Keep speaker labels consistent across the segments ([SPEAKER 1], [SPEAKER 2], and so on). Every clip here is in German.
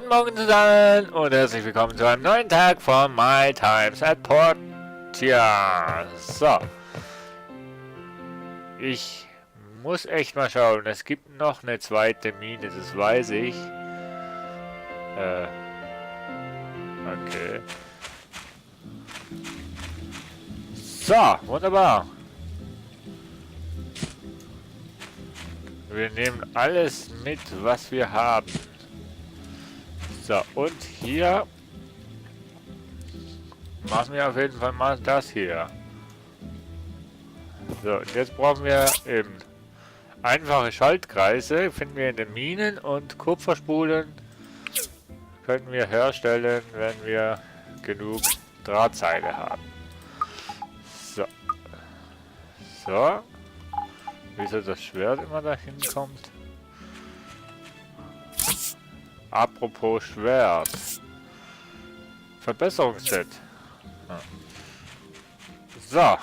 [SPEAKER 1] Guten Morgen zusammen und herzlich willkommen zu einem neuen Tag von My Times at Portia. So. Ich muss echt mal schauen. Es gibt noch eine zweite Mine, das weiß ich. Okay. So, wunderbar. Wir nehmen alles mit, was wir haben. So, und hier machen wir auf jeden Fall mal das hier. So, und jetzt brauchen wir eben einfache Schaltkreise, finden wir in den Minen, und Kupferspulen können wir herstellen, wenn wir genug Drahtseile haben. So. So. Wieso das Schwert immer dahin kommt? Apropos Schwert. Verbesserungsset. So.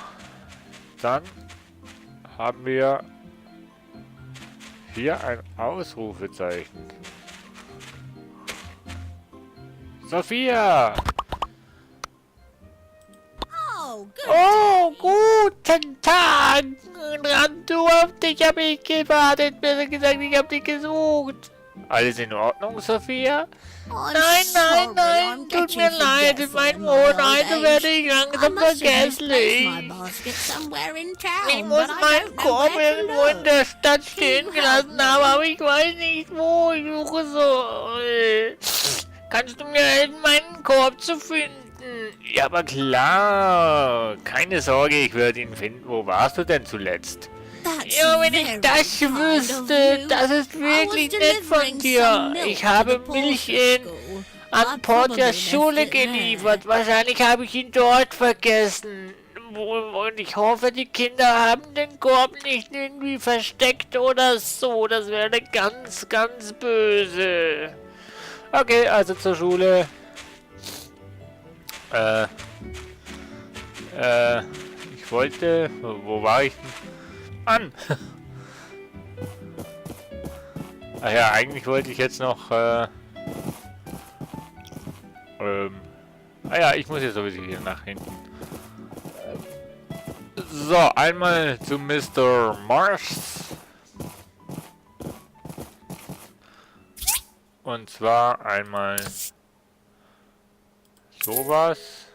[SPEAKER 1] Dann haben wir hier ein Ausrufezeichen. Sophia! Oh, guten Tag! Du auf dich habe ich gewartet, besser gesagt, ich habe dich gesucht. Alles in Ordnung, Sophia? Nein, tut mir leid, mein Wohnheim werde ich langsam vergesslich. Ich muss meinen Korb irgendwo in der Stadt stehen gelassen haben, aber ich weiß nicht wo, ich suche so. Kannst du mir helfen, meinen Korb zu finden? Ja, aber klar. Keine Sorge, ich werde ihn finden. Wo warst du denn zuletzt? Ja, wenn ich das wüsste, das ist wirklich nett von dir. Ich habe Milch an Portias Schule geliefert. Wahrscheinlich habe ich ihn dort vergessen. Und ich hoffe, die Kinder haben den Korb nicht irgendwie versteckt oder so. Das wäre ganz, ganz böse. Okay, also zur Schule. Ich wollte... Wo war ich denn? An! Ach ja, eigentlich wollte ich jetzt noch... ah ja, ich muss jetzt sowieso hier nach hinten. So, einmal zu Mr. Mars. Und zwar einmal... sowas.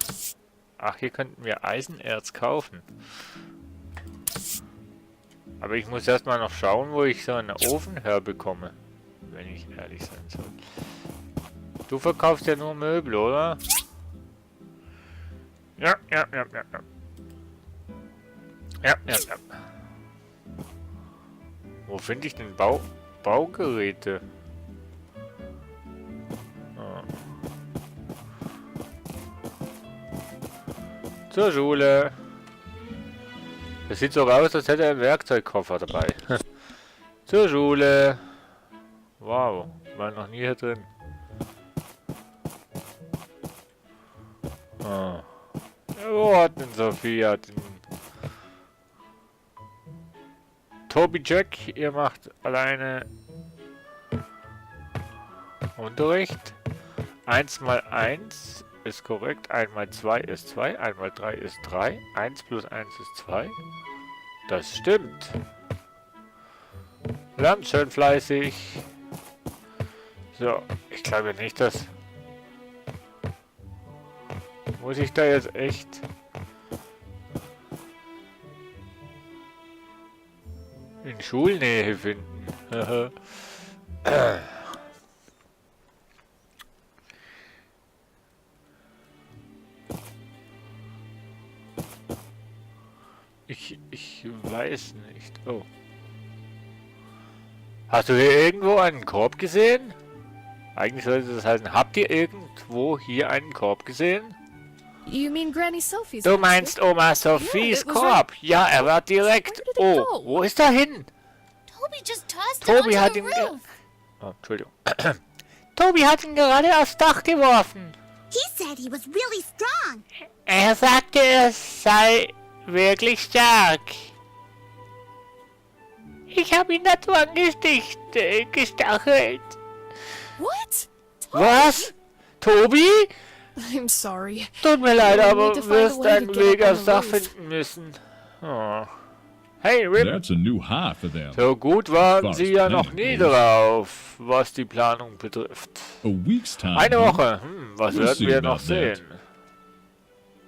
[SPEAKER 1] Ach, hier könnten wir Eisenerz kaufen. Aber ich muss erstmal noch schauen, wo ich so einen Ofen herbekomme. Wenn ich ehrlich sein soll. Du verkaufst ja nur Möbel, oder? Ja. Wo finde ich denn Baugeräte? Zur Schule. Das sieht so aus, als hätte er einen Werkzeugkoffer dabei. Zur Schule. Wow, war noch nie hier drin. Oh. Wo hat denn Sophia den... Toby Jack, ihr macht alleine Unterricht. 1 mal 1 ist korrekt, 1 mal 2 ist 2, 1 mal 3 ist 3, 1 plus 1 ist 2. Das stimmt. Lernt schön fleißig. So, ich glaube nicht, dass... Muss ich da jetzt echt... in Schulnähe finden? Ich weiß nicht. Oh. Hast du hier irgendwo einen Korb gesehen? Eigentlich sollte das heißen, habt ihr irgendwo hier einen Korb gesehen?
[SPEAKER 2] You mean Granny Sophie's?
[SPEAKER 1] Du meinst Oma Sophies Korb? Ja, er war direkt... Oh, wo ist er hin? Toby hat ihn... Oh, Entschuldigung. Toby hat ihn gerade aufs Dach geworfen. Er sagte, es sei wirklich stark. Ich habe ihn dazu angestachelt.
[SPEAKER 2] What?
[SPEAKER 1] Was? Tobi?
[SPEAKER 2] I'm sorry.
[SPEAKER 1] Tut mir leid,
[SPEAKER 2] We'll
[SPEAKER 1] aber
[SPEAKER 2] need to
[SPEAKER 1] du
[SPEAKER 2] find a
[SPEAKER 1] wirst
[SPEAKER 2] way to
[SPEAKER 1] einen
[SPEAKER 2] get
[SPEAKER 1] Weg
[SPEAKER 2] up on
[SPEAKER 1] aufs
[SPEAKER 2] the
[SPEAKER 1] Dach
[SPEAKER 2] roof.
[SPEAKER 1] finden müssen. Oh. Hey, Rip.
[SPEAKER 3] That's a new high for them.
[SPEAKER 1] So gut waren
[SPEAKER 3] Far
[SPEAKER 1] sie
[SPEAKER 3] as
[SPEAKER 1] ja noch
[SPEAKER 3] planning
[SPEAKER 1] nie
[SPEAKER 3] goes.
[SPEAKER 1] drauf, was die Planung betrifft.
[SPEAKER 3] A week's time.
[SPEAKER 1] Eine
[SPEAKER 3] huh?
[SPEAKER 1] Woche. Was
[SPEAKER 3] We'll
[SPEAKER 1] werden
[SPEAKER 3] see
[SPEAKER 1] wir noch
[SPEAKER 3] about that.
[SPEAKER 1] sehen?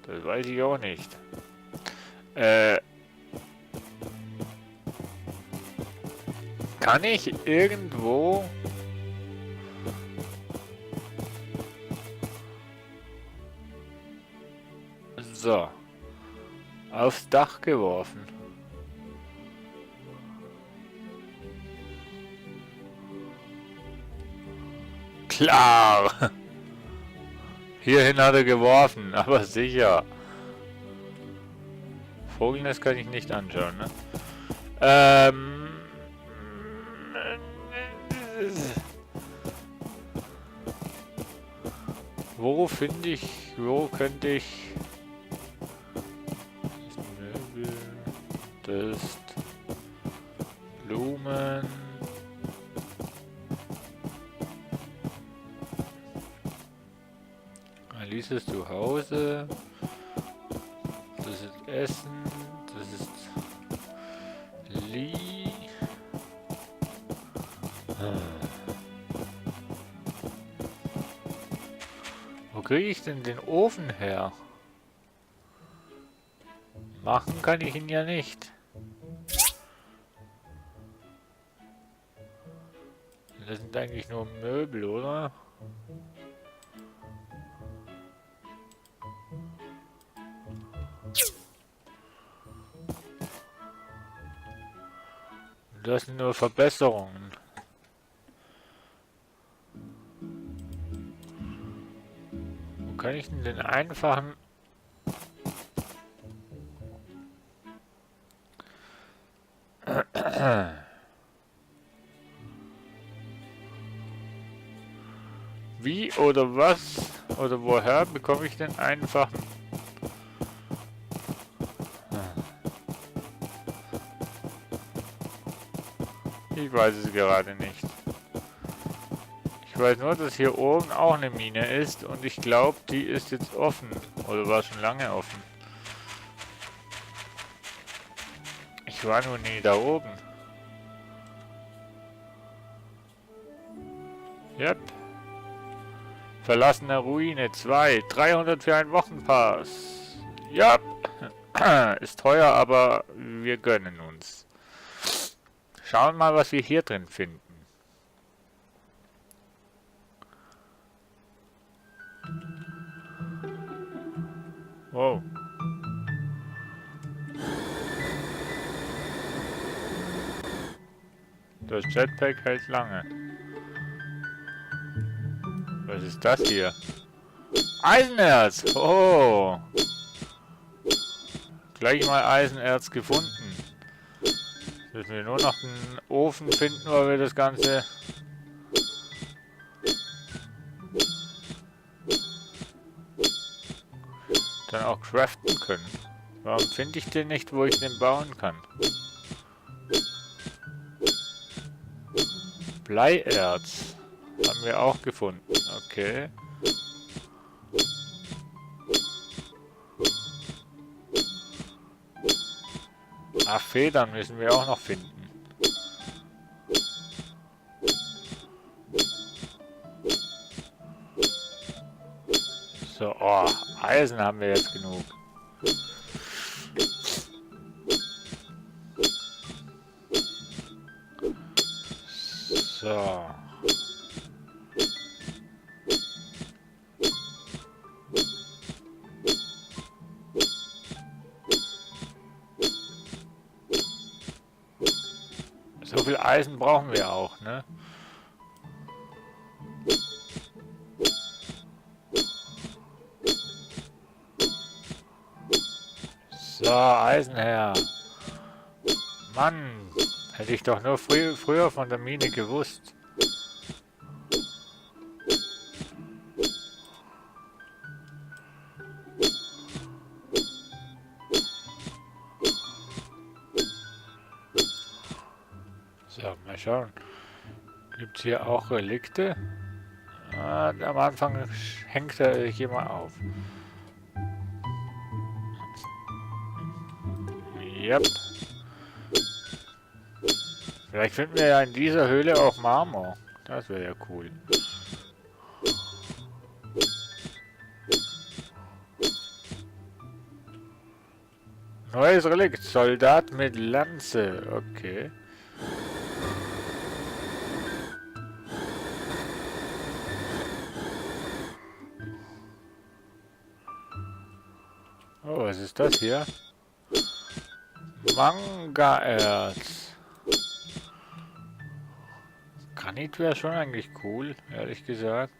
[SPEAKER 1] Das weiß ich auch nicht. Kann ich irgendwo... So. Aufs Dach geworfen. Klar! Hierhin hat er geworfen, aber sicher. Vogelnest kann ich nicht anschauen, ne? Wo finde ich, wo könnte ich... Das Möbel, das Blumen... Alices Zuhause. Das ist Essen. Das ist Lee. Wo kriege ich denn den Ofen her? Machen kann ich ihn ja nicht. Das sind eigentlich nur Möbel, oder? Das sind nur Verbesserungen. Wo kann ich denn den einfachen... Wie oder was oder woher bekomme ich den einfachen... Ich weiß es gerade nicht. Ich weiß nur, dass hier oben auch eine Mine ist und ich glaube, die ist jetzt offen. Oder war schon lange offen. Ich war nur nie da oben. Yep. Verlassene Ruine 2. 300 für einen Wochenpass. Yep. Ist teuer, aber wir gönnen uns. Schauen mal, was wir hier drin finden. Wow. Das Jetpack hält lange. Was ist das hier? Eisenerz! Oh! Gleich mal Eisenerz gefunden. Müssen wir nur noch einen Ofen finden, weil wir das Ganze... dann auch craften können. Warum finde ich den nicht, wo ich den bauen kann? Bleierz. Haben wir auch gefunden. Okay. Ach, Federn müssen wir auch noch finden. So, oh, Eisen haben wir jetzt genug. So. So viel Eisen brauchen wir auch, ne? So, Eisen her. Mann, hätte ich doch nur früher von der Mine gewusst. So, mal schauen. Gibt es hier auch Relikte? Am Anfang hängt er sich immer auf. Yep. Vielleicht finden wir ja in dieser Höhle auch Marmor. Das wäre ja cool. Neues Relikt. Soldat mit Lanze. Okay. Oh, was ist das hier? Manga-Erz. Granit wäre schon eigentlich cool, ehrlich gesagt.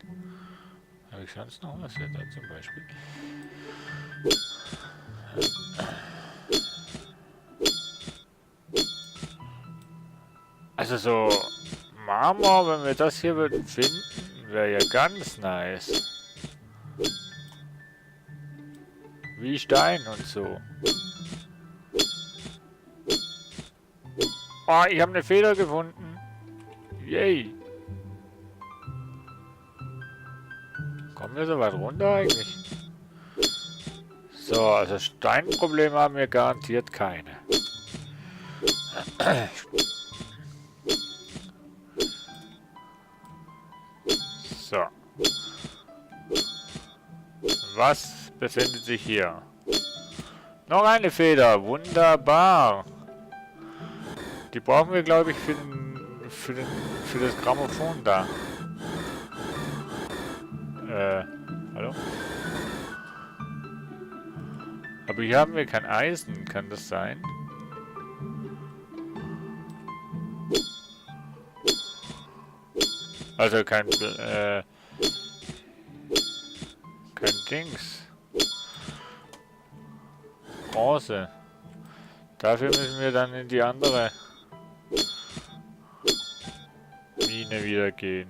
[SPEAKER 1] Habe ich sonst noch was hier da zum Beispiel? Also so Marmor, wenn wir das hier würden finden, wäre ja ganz nice. Wie Stein und so. Oh, ich habe eine Feder gefunden. Yay. Kommen wir so weit runter eigentlich? So, also Steinprobleme haben wir garantiert keine. So. Was befindet sich hier? Noch eine Feder. Wunderbar. Die brauchen wir, glaube ich, für das Grammophon da. Hallo? Aber hier haben wir kein Eisen. Kann das sein? Also kein Dings. Bronze. Dafür müssen wir dann in die andere Mine wieder gehen.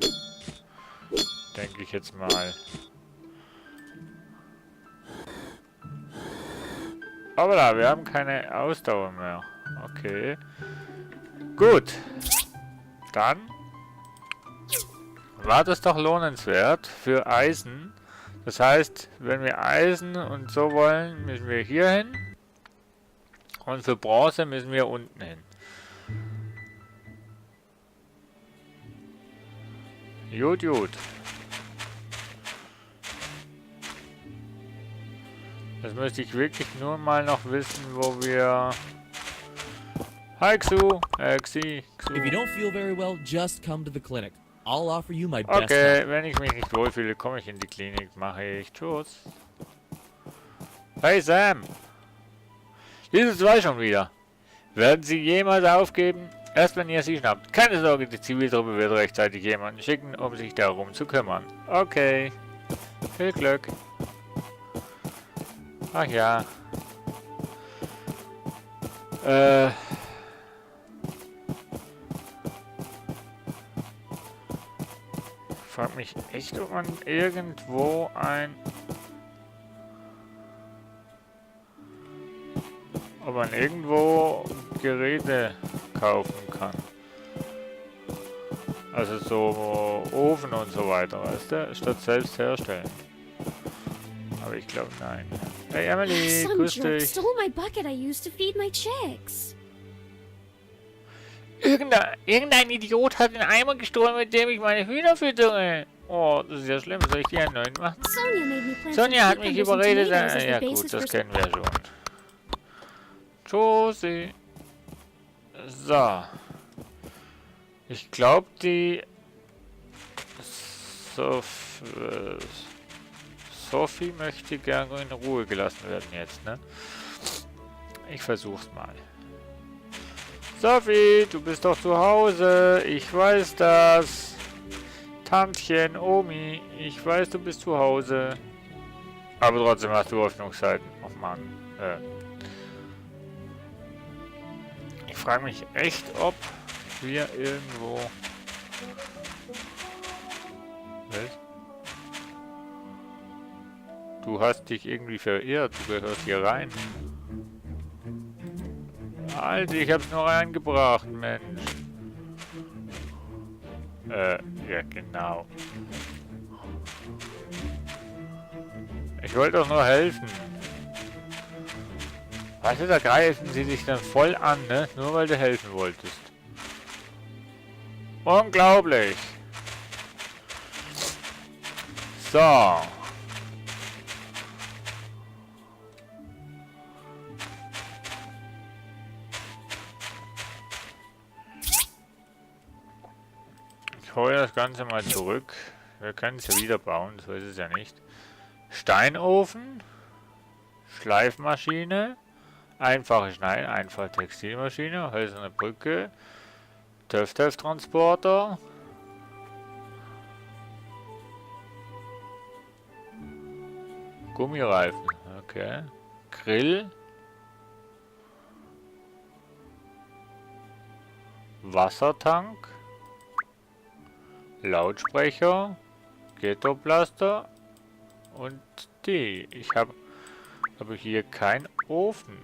[SPEAKER 1] Denke ich jetzt mal. Aber da, wir haben keine Ausdauer mehr. Okay. Gut. Dann war das doch lohnenswert für Eisen. Das heißt, wenn wir Eisen und so wollen, müssen wir hier hin. Und für Bronze müssen wir unten hin. Gut, gut. Das müsste ich wirklich nur mal noch wissen, wo wir... Hi Xu! Xi! Xu.
[SPEAKER 4] If you don't feel very well, just come to the clinic. I'll offer you my best
[SPEAKER 1] Okay,
[SPEAKER 4] help.
[SPEAKER 1] wenn ich mich nicht wohlfühle, komme ich in die Klinik. Mache ich. Tschüss. Hey Sam! Diese zwei schon wieder. Werden sie jemals aufgeben? Erst wenn ihr sie schnappt. Keine Sorge, die Ziviltruppe wird rechtzeitig jemanden schicken, um sich darum zu kümmern. Okay. Viel Glück. Ach ja. Ich frage mich echt, ob man irgendwo Geräte kaufen kann. Also so Ofen und so weiter, weißt du? Statt selbst herstellen. Aber ich glaube, nein. Hey Emily,
[SPEAKER 5] Some
[SPEAKER 1] grüß
[SPEAKER 5] jerk
[SPEAKER 1] dich.
[SPEAKER 5] stole my bucket I used to feed my chicks.
[SPEAKER 1] Irgendein Idiot hat den Eimer gestohlen, mit dem ich meine Hühner füttere. Oh, das ist ja schlimm. Soll ich die einen neuen machen?
[SPEAKER 5] Sonia made me plant
[SPEAKER 1] Sonja
[SPEAKER 5] some
[SPEAKER 1] hat mich
[SPEAKER 5] cucumbers and
[SPEAKER 1] überredet.
[SPEAKER 5] tomatoes as the
[SPEAKER 1] Ja
[SPEAKER 5] basis
[SPEAKER 1] gut, das
[SPEAKER 5] for
[SPEAKER 1] kennen wir schon. Tschüssi. So. Ich glaube, die Sophie möchte gerne in Ruhe gelassen werden jetzt, ne? Ich versuch's mal. Sophie, du bist doch zu Hause. Ich weiß das. Tantchen, Omi, ich weiß, du bist zu Hause. Aber trotzdem hast du Öffnungszeiten. Oh Mann. Ich frage mich echt, ob wir irgendwo... Was? Du hast dich irgendwie verirrt. Du gehörst hier rein. Alter, ich hab's noch reingebracht, Mensch. Ja, genau. Ich wollte doch nur helfen. Weißt du, da greifen sie dich dann voll an, ne? Nur weil du helfen wolltest. Unglaublich. So. Ich hole das Ganze mal zurück. Wir können es ja wieder bauen, so ist es ja nicht. Steinofen. Schleifmaschine. Einfache Schneiden, einfache Textilmaschine. Hölzerne Brücke. TÜV-TÜV-Transporter. Gummireifen. Okay. Grill. Wassertank. Lautsprecher. Ghettoplaster. Und die. Ich habe hier keinen Ofen.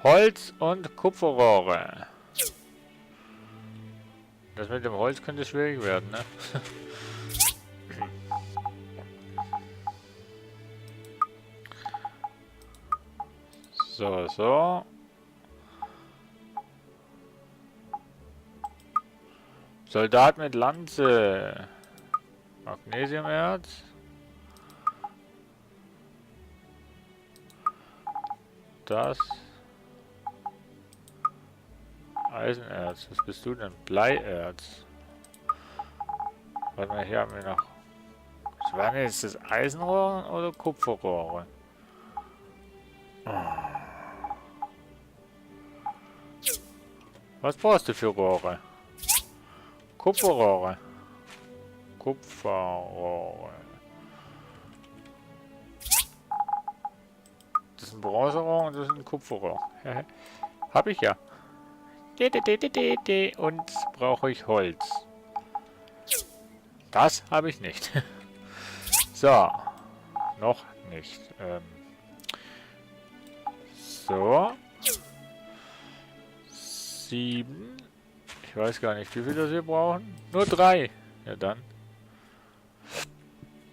[SPEAKER 1] Holz und Kupferrohre. Das mit dem Holz könnte schwierig werden, ne? So. Soldat mit Lanze. Magnesiumerz. Das. Eisenerz. Was bist du denn? Bleierz. Warte mal, hier haben wir noch. Was waren jetzt das Eisenrohr oder Kupferrohre? Was brauchst du für Rohre? Kupferrohre. Kupferrohre. Das ist ein Bronzerohr und das ist ein Kupferrohr. Hab ich ja. Und brauche ich Holz. Das habe ich nicht. So. Noch nicht. So. 7. Ich weiß gar nicht, wie viel das wir brauchen. Nur 3. Ja dann.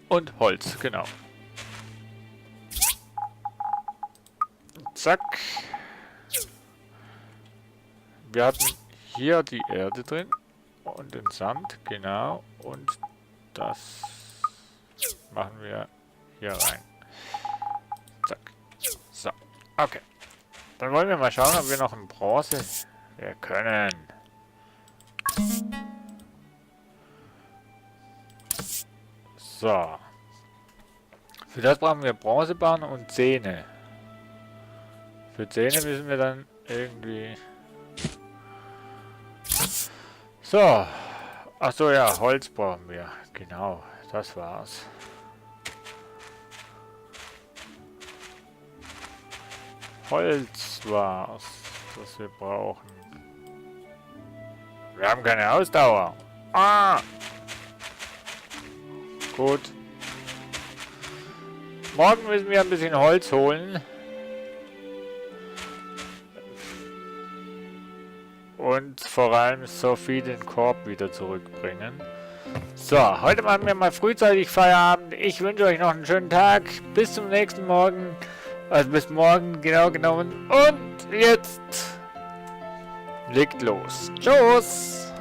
[SPEAKER 1] Und Holz, genau. Zack. Wir hatten hier die Erde drin und den Sand, genau. Und das machen wir hier rein. Zack. So, okay. Dann wollen wir mal schauen, ob wir noch ein Bronze... Wir können. So. Für das brauchen wir Bronzebahn und Zähne. Für Zähne müssen wir dann irgendwie... So. Achso, ja, Holz brauchen wir. Genau, das war's. Holz war's, was wir brauchen. Wir haben keine Ausdauer. Ah! Gut. Morgen müssen wir ein bisschen Holz holen. Und vor allem Sophie den Korb wieder zurückbringen. So, heute machen wir mal frühzeitig Feierabend. Ich wünsche euch noch einen schönen Tag. Bis zum nächsten Morgen. Also bis morgen, genau genommen. Und jetzt legt los. Tschüss.